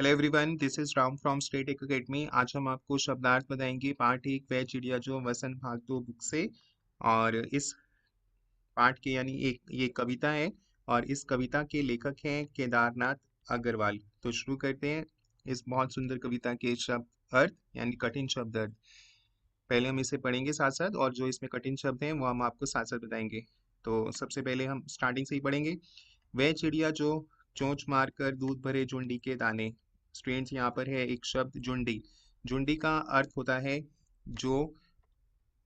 Hello everyone, this is Ram from state academy. आज हम आपको शब्दार्थ बताएंगे पाठ एक वह चिड़िया जो वसंत भाग 2 बुक से। और इस पाठ के यानी एक ये कविता है और इस कविता के लेखक हैं केदारनाथ अग्रवाल। तो शुरू करते हैं इस बहुत सुंदर कविता के शब्द अर्थ यानी कठिन शब्द अर्थ। पहले हम इसे पढ़ेंगे साथ साथ और जो इसमें कठिन शब्द हैं वो हम आपको साथ साथ बताएंगे। तो सबसे पहले हम स्टार्टिंग से ही पढ़ेंगे। वह चिड़िया जो चोंच मारकर दूध भरे झुंडी के दाने। स्टूडेंट्स, यहाँ पर है एक शब्द झुंडी। झुंडी का अर्थ होता है जो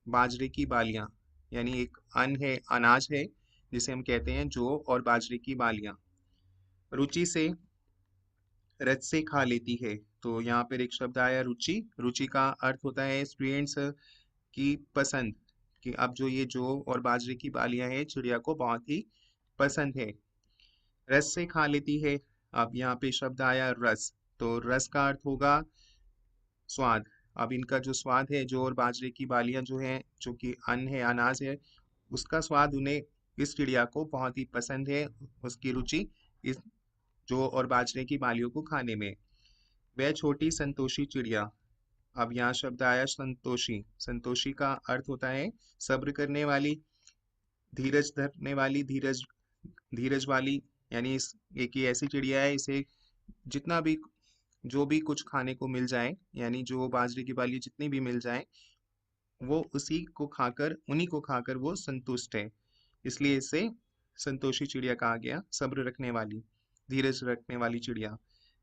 बाजरे की बालियां, यानी एक अन्न है, अनाज है जिसे हम कहते हैं जौ और बाजरे की बालियां। रुचि से रज से खा लेती है। तो यहाँ पर एक शब्द आया रुचि। रुचि का अर्थ होता है स्टूडेंट्स की पसंद, कि अब जो ये जौ और बाजरे की बालियां हैं चिड़िया को बहुत ही पसंद है। रस से खा लेती है। अब यहाँ पे शब्द आया रस। तो रस का अर्थ होगा स्वाद। अब इनका जो स्वाद है, जौ और बाजरे की बालियां जो है, जो कि अन्न है, अनाज है, उसका स्वाद उन्हें, इस चिड़िया को बहुत ही पसंद है। उसकी रुचि इस जौ और बाजरे की बालियों को खाने में। वह छोटी संतोषी चिड़िया। अब यहाँ शब्द आया संतोषी। संतोषी का अर्थ होता है सब्र करने वाली, धीरज धरने वाली, धीरज धीरज वाली। यानी इस एक ये ऐसी चिड़िया है, इसे जितना भी जो भी कुछ खाने को मिल जाए, यानी जो बाजरे की बाली जितनी भी मिल जाए, वो उसी को खाकर, उन्हीं को खाकर वो संतुष्ट है। इसलिए इसे संतोषी चिड़िया कहा गया, सब्र रखने वाली, धीरज रखने वाली चिड़िया।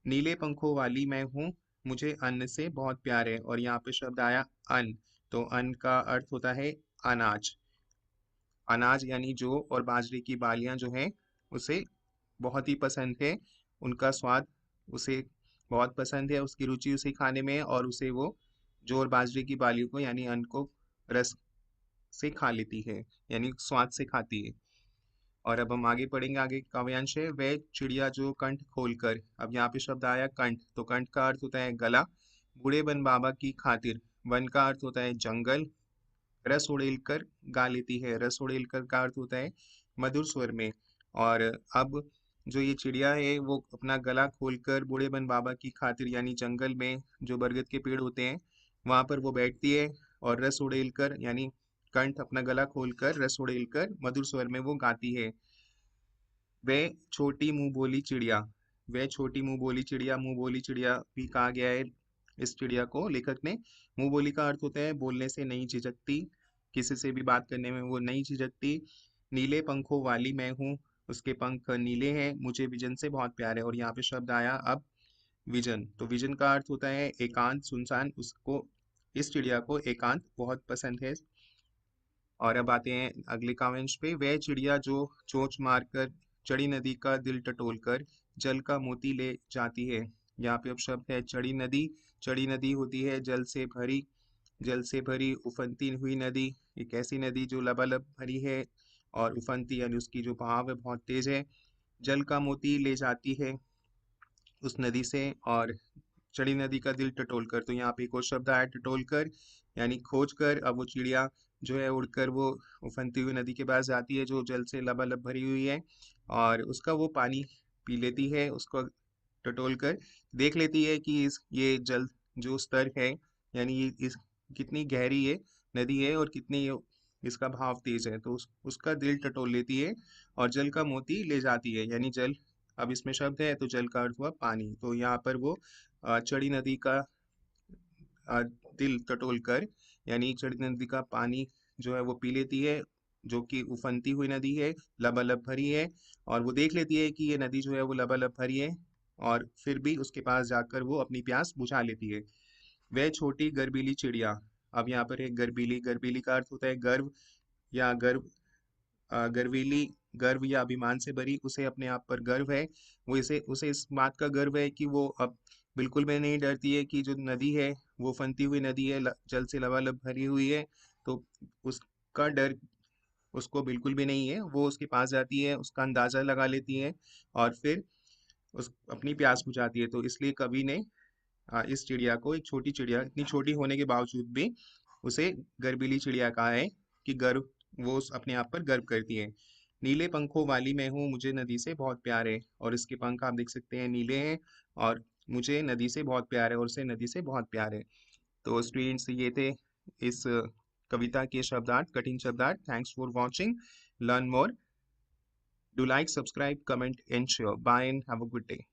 नीले पंखों वाली मैं हूँ, मुझे अन्न से बहुत प्यार है। और यहाँ पे शब्द आया अन्न। तो अन्न का अर्थ होता है अनाज। अनाज यानी जौ और बाजरे की बालियां जो हैं उसे बहुत ही पसंद है। उनका स्वाद उसे बहुत पसंद है, उसकी रुचि उसे खाने में है और उसे वो जौ और बाजरे की बालियों को यानी अन्न को रस से खा लेती है, यानी स्वाद से खाती है। और अब हम आगे पढ़ेंगे। आगे काव्यांश है वह चिड़िया जो कंठ खोलकर। अब यहाँ पे शब्द आया कंठ। तो कंठ का अर्थ होता है गला। बूढ़े बन बाबा की खातिर। वन का अर्थ होता है जंगल। रस उड़ेल कर गा लेती है। रस उड़ेल कर का अर्थ होता है मधुर स्वर में। और अब जो ये चिड़िया है वो अपना गला खोलकर बूढ़े बन बाबा की खातिर, यानी जंगल में जो बरगद के पेड़ होते हैं वहां पर वो बैठती है और रस उड़ेल कर यानी कंठ, अपना गला खोलकर रस उड़ेल कर मधुर स्वर में वो गाती है। वह छोटी मुंह बोली चिड़िया। वह छोटी मुंह बोली चिड़िया, मुंह बोली चिड़िया भी कहा गया है इस चिड़िया को लेखक ने। मुंह बोली का अर्थ होता है बोलने से नहीं झिझकती, किसी से भी बात करने में वो नहीं झिझकती। नीले पंखों वाली मैं हूँ, उसके पंख नीले हैं, मुझे विजन से बहुत प्यार है। और यहाँ पे शब्द आया अब विजन। तो विजन का अर्थ होता है एकांत, सुनसान। उसको, इस चिड़िया को एकांत बहुत पसंद है। और अब आते हैं अगले काव्यांश पे। वह चिड़िया जो चोंच मारकर चड़ी नदी का दिल टटोल कर जल का मोती ले जाती है। यहाँ पे अब शब्द है चड़ी नदी। चड़ी नदी होती है जल से भरी, जल से भरी उफनती हुई नदी। एक ऐसी नदी जो लबालब भरी है और उफनती यानी उसकी जो बहाव है बहुत तेज है। जल का मोती ले जाती है उस नदी से। और चड़ी नदी का दिल टटोल कर। तो यहाँ पे एक और शब्द आया टटोल कर, यानी खोज कर। अब वो चिड़िया जो है उड़कर वो उफनती हुई नदी के पास जाती है जो जल से लबालब भरी हुई है और उसका वो पानी पी लेती है। उसको टटोल कर देख लेती है कि इस ये जल जो स्तर है, यानी ये इस कितनी गहरी ये नदी है और कितनी इसका भाव तेज है। तो उसका दिल टटोल लेती है और जल का मोती ले जाती है, यानी जल। अब इसमें शब्द है तो जल का अर्थ हुआ पानी। तो यहाँ पर वो चड़ी नदी का अ, दिल टटोल कर, यानी चड़ी नदी का पानी जो है वो पी लेती है, जो कि उफनती हुई नदी है, लबालब भरी है। और वो देख लेती है कि ये नदी जो है वो लबालब भरी है और फिर भी उसके पास जाकर वो अपनी प्यास बुझा लेती है। वह छोटी गर्वीली चिड़िया। अब यहाँ पर एक गर्वीली। गर्वीली का अर्थ होता है गर्व या गर्व। गर्वीली, गर्व या अभिमान से भरी, उसे अपने आप पर गर्व है। वो इसे उसे इस बात का गर्व है कि वो अब बिल्कुल भी नहीं डरती है कि जो नदी है वो फनती हुई नदी है, जल से लबालब भरी हुई है। तो उसका डर उसको बिल्कुल भी नहीं है। वो उसके पास जाती है, उसका अंदाजा लगा लेती है और फिर उस अपनी प्यास बुझाती है। तो इसलिए कवि ने इस चिड़िया को एक छोटी चिड़िया, इतनी छोटी होने के बावजूद भी उसे गर्वीली चिड़िया कहा है कि गर्व, वो अपने आप पर गर्व करती है। नीले पंखों वाली मैं हूँ, मुझे नदी से बहुत प्यार है। और इसके पंख आप देख सकते हैं नीले हैं और मुझे नदी से बहुत प्यार है और उसे नदी से बहुत प्यार है। तो स्टूडेंट्स, ये थे इस कविता के शब्दार्थ, कठिन शब्दार्थ। Thanks for watching, learn more, do like, subscribe, comment and share. Bye and have a good day.